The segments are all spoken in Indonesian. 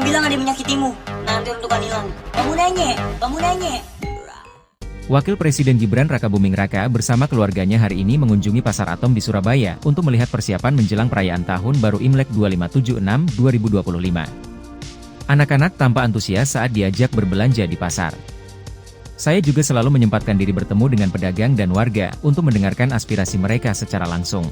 bilang ada yang menyakitimu. Nanti untuk hilang. Kamu nanya. Wakil Presiden Gibran Rakabuming Raka bersama keluarganya hari ini mengunjungi Pasar Atom di Surabaya untuk melihat persiapan menjelang perayaan Tahun Baru Imlek 2576 2025. Anak-anak tampak antusias saat diajak berbelanja di pasar. Saya juga selalu menyempatkan diri bertemu dengan pedagang dan warga untuk mendengarkan aspirasi mereka secara langsung.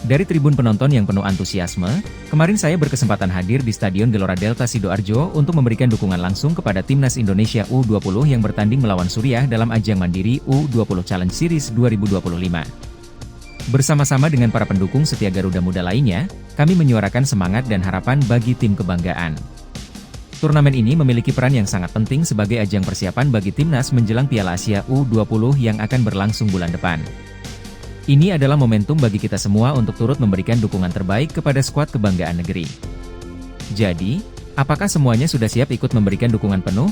Dari tribun penonton yang penuh antusiasme, kemarin saya berkesempatan hadir di Stadion Gelora Delta Sidoarjo untuk memberikan dukungan langsung kepada Timnas Indonesia U20 yang bertanding melawan Suriah dalam ajang mandiri U20 Challenge Series 2025. Bersama-sama dengan para pendukung setia Garuda Muda lainnya, kami menyuarakan semangat dan harapan bagi tim kebanggaan. Turnamen ini memiliki peran yang sangat penting sebagai ajang persiapan bagi Timnas menjelang Piala Asia U20 yang akan berlangsung bulan depan. Ini adalah momentum bagi kita semua untuk turut memberikan dukungan terbaik kepada skuad kebanggaan negeri. Jadi, apakah semuanya sudah siap ikut memberikan dukungan penuh?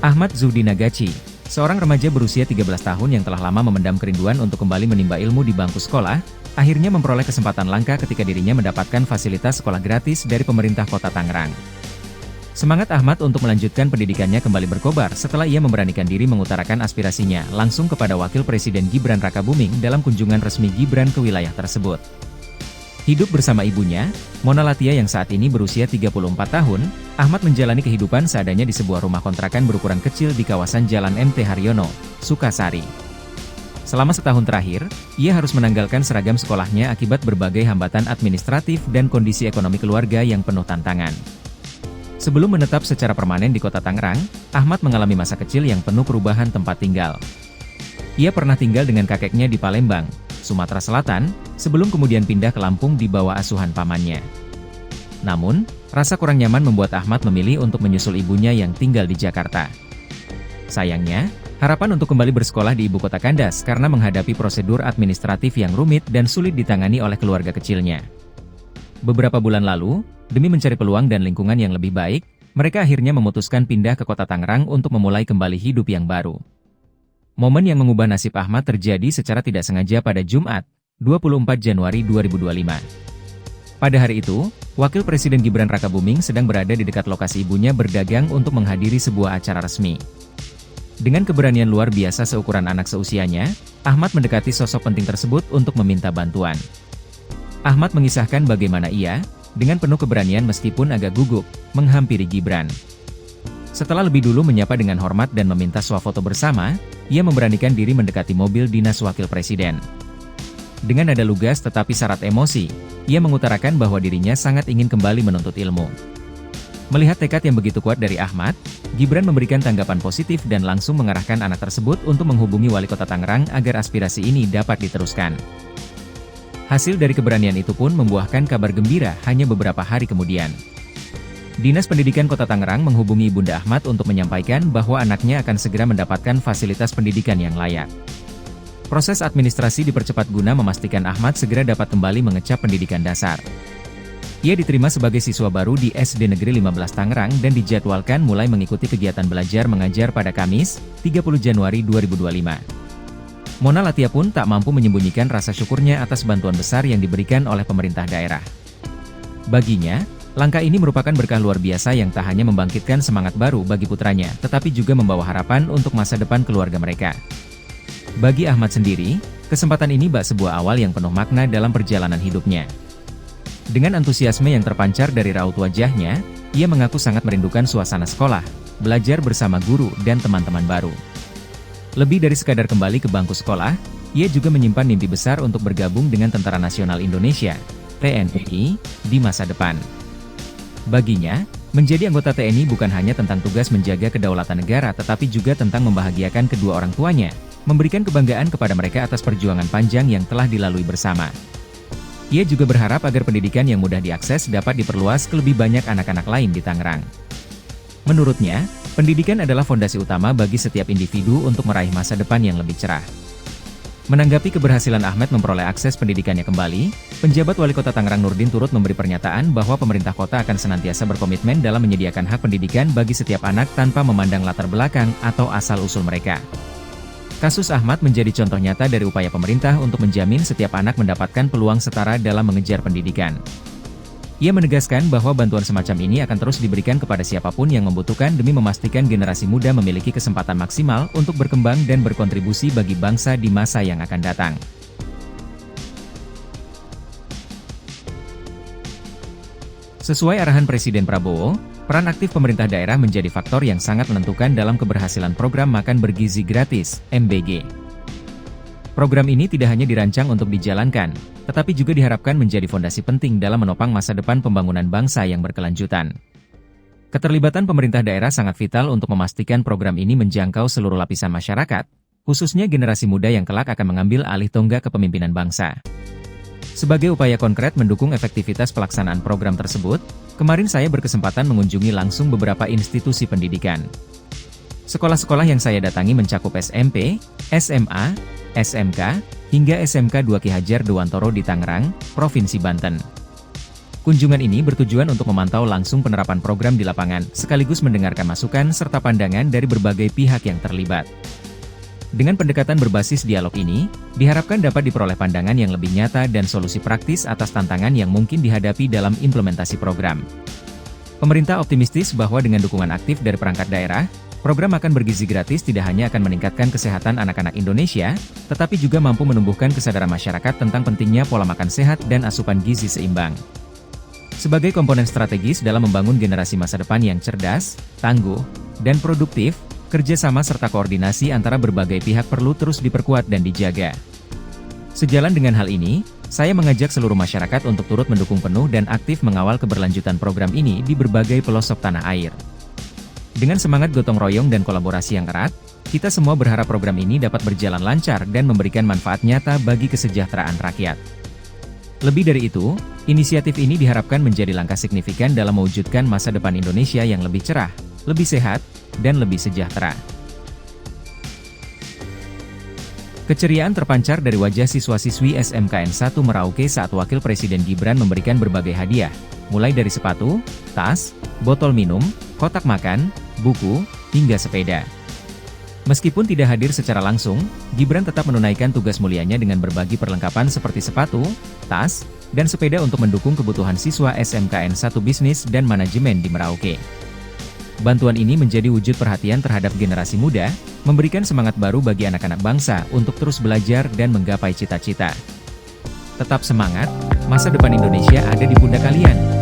Ahmad Zuhdi Nagachi, seorang remaja berusia 13 tahun yang telah lama memendam kerinduan untuk kembali menimba ilmu di bangku sekolah, akhirnya memperoleh kesempatan langka ketika dirinya mendapatkan fasilitas sekolah gratis dari pemerintah kota Tangerang. Semangat Ahmad untuk melanjutkan pendidikannya kembali berkobar setelah ia memberanikan diri mengutarakan aspirasinya langsung kepada Wakil Presiden Gibran Rakabuming dalam kunjungan resmi Gibran ke wilayah tersebut. Hidup bersama ibunya, Mona Latia yang saat ini berusia 34 tahun, Ahmad menjalani kehidupan seadanya di sebuah rumah kontrakan berukuran kecil di kawasan Jalan MT Haryono, Sukasari. Selama setahun terakhir, ia harus menanggalkan seragam sekolahnya akibat berbagai hambatan administratif dan kondisi ekonomi keluarga yang penuh tantangan. Sebelum menetap secara permanen di kota Tangerang, Ahmad mengalami masa kecil yang penuh perubahan tempat tinggal. Ia pernah tinggal dengan kakeknya di Palembang, Sumatera Selatan, sebelum kemudian pindah ke Lampung di bawah asuhan pamannya. Namun, rasa kurang nyaman membuat Ahmad memilih untuk menyusul ibunya yang tinggal di Jakarta. Sayangnya, harapan untuk kembali bersekolah di ibu kota kandas karena menghadapi prosedur administratif yang rumit dan sulit ditangani oleh keluarga kecilnya. Beberapa bulan lalu, demi mencari peluang dan lingkungan yang lebih baik, mereka akhirnya memutuskan pindah ke kota Tangerang untuk memulai kembali hidup yang baru. Momen yang mengubah nasib Ahmad terjadi secara tidak sengaja pada Jumat, 24 Januari 2025. Pada hari itu, Wakil Presiden Gibran Rakabuming sedang berada di dekat lokasi ibunya berdagang untuk menghadiri sebuah acara resmi. Dengan keberanian luar biasa seukuran anak seusianya, Ahmad mendekati sosok penting tersebut untuk meminta bantuan. Ahmad mengisahkan bagaimana ia, dengan penuh keberanian meskipun agak gugup, menghampiri Gibran. Setelah lebih dulu menyapa dengan hormat dan meminta swafoto bersama, ia memberanikan diri mendekati mobil dinas Wakil Presiden. Dengan nada lugas tetapi syarat emosi, ia mengutarakan bahwa dirinya sangat ingin kembali menuntut ilmu. Melihat tekad yang begitu kuat dari Ahmad, Gibran memberikan tanggapan positif dan langsung mengarahkan anak tersebut untuk menghubungi Wali Kota Tangerang agar aspirasi ini dapat diteruskan. Hasil dari keberanian itu pun membuahkan kabar gembira hanya beberapa hari kemudian. Dinas Pendidikan Kota Tangerang menghubungi Bunda Ahmad untuk menyampaikan bahwa anaknya akan segera mendapatkan fasilitas pendidikan yang layak. Proses administrasi dipercepat guna memastikan Ahmad segera dapat kembali mengecap pendidikan dasar. Ia diterima sebagai siswa baru di SD Negeri 15 Tangerang dan dijadwalkan mulai mengikuti kegiatan belajar mengajar pada Kamis, 30 Januari 2025. Mona Latia pun tak mampu menyembunyikan rasa syukurnya atas bantuan besar yang diberikan oleh pemerintah daerah. Baginya, langkah ini merupakan berkah luar biasa yang tak hanya membangkitkan semangat baru bagi putranya, tetapi juga membawa harapan untuk masa depan keluarga mereka. Bagi Ahmad sendiri, kesempatan ini bak sebuah awal yang penuh makna dalam perjalanan hidupnya. Dengan antusiasme yang terpancar dari raut wajahnya, ia mengaku sangat merindukan suasana sekolah, belajar bersama guru dan teman-teman baru. Lebih dari sekadar kembali ke bangku sekolah, ia juga menyimpan mimpi besar untuk bergabung dengan Tentara Nasional Indonesia, TNI, di masa depan. Baginya, menjadi anggota TNI bukan hanya tentang tugas menjaga kedaulatan negara tetapi juga tentang membahagiakan kedua orang tuanya, memberikan kebanggaan kepada mereka atas perjuangan panjang yang telah dilalui bersama. Ia juga berharap agar pendidikan yang mudah diakses dapat diperluas ke lebih banyak anak-anak lain di Tangerang. Menurutnya, pendidikan adalah fondasi utama bagi setiap individu untuk meraih masa depan yang lebih cerah. Menanggapi keberhasilan Ahmed memperoleh akses pendidikannya kembali, penjabat Wali Kota Tangerang Nurdin turut memberi pernyataan bahwa pemerintah kota akan senantiasa berkomitmen dalam menyediakan hak pendidikan bagi setiap anak tanpa memandang latar belakang atau asal-usul mereka. Kasus Ahmad menjadi contoh nyata dari upaya pemerintah untuk menjamin setiap anak mendapatkan peluang setara dalam mengejar pendidikan. Ia menegaskan bahwa bantuan semacam ini akan terus diberikan kepada siapapun yang membutuhkan demi memastikan generasi muda memiliki kesempatan maksimal untuk berkembang dan berkontribusi bagi bangsa di masa yang akan datang. Sesuai arahan Presiden Prabowo, peran aktif pemerintah daerah menjadi faktor yang sangat menentukan dalam keberhasilan program Makan Bergizi Gratis, MBG. Program ini tidak hanya dirancang untuk dijalankan, tetapi juga diharapkan menjadi fondasi penting dalam menopang masa depan pembangunan bangsa yang berkelanjutan. Keterlibatan pemerintah daerah sangat vital untuk memastikan program ini menjangkau seluruh lapisan masyarakat, khususnya generasi muda yang kelak akan mengambil alih tonggak kepemimpinan bangsa. Sebagai upaya konkret mendukung efektivitas pelaksanaan program tersebut, kemarin saya berkesempatan mengunjungi langsung beberapa institusi pendidikan. Sekolah-sekolah yang saya datangi mencakup SMP, SMA, SMK, hingga SMK 2 Ki Hajar Dewantoro di Tangerang, Provinsi Banten. Kunjungan ini bertujuan untuk memantau langsung penerapan program di lapangan, sekaligus mendengarkan masukan serta pandangan dari berbagai pihak yang terlibat. Dengan pendekatan berbasis dialog ini, diharapkan dapat diperoleh pandangan yang lebih nyata dan solusi praktis atas tantangan yang mungkin dihadapi dalam implementasi program. Pemerintah optimistis bahwa dengan dukungan aktif dari perangkat daerah, program Makan Bergizi Gratis tidak hanya akan meningkatkan kesehatan anak-anak Indonesia, tetapi juga mampu menumbuhkan kesadaran masyarakat tentang pentingnya pola makan sehat dan asupan gizi seimbang. Sebagai komponen strategis dalam membangun generasi masa depan yang cerdas, tangguh, dan produktif, kerjasama serta koordinasi antara berbagai pihak perlu terus diperkuat dan dijaga. Sejalan dengan hal ini, saya mengajak seluruh masyarakat untuk turut mendukung penuh dan aktif mengawal keberlanjutan program ini di berbagai pelosok tanah air. Dengan semangat gotong royong dan kolaborasi yang erat, kita semua berharap program ini dapat berjalan lancar dan memberikan manfaat nyata bagi kesejahteraan rakyat. Lebih dari itu, inisiatif ini diharapkan menjadi langkah signifikan dalam mewujudkan masa depan Indonesia yang lebih cerah, lebih sehat, dan lebih sejahtera. Keceriaan terpancar dari wajah siswa-siswi SMKN 1 Merauke saat Wakil Presiden Gibran memberikan berbagai hadiah, mulai dari sepatu, tas, botol minum, kotak makan, buku, hingga sepeda. Meskipun tidak hadir secara langsung, Gibran tetap menunaikan tugas mulianya dengan berbagi perlengkapan seperti sepatu, tas, dan sepeda untuk mendukung kebutuhan siswa SMKN 1 Bisnis dan Manajemen di Merauke. Bantuan ini menjadi wujud perhatian terhadap generasi muda, memberikan semangat baru bagi anak-anak bangsa untuk terus belajar dan menggapai cita-cita. Tetap semangat, masa depan Indonesia ada di pundak kalian.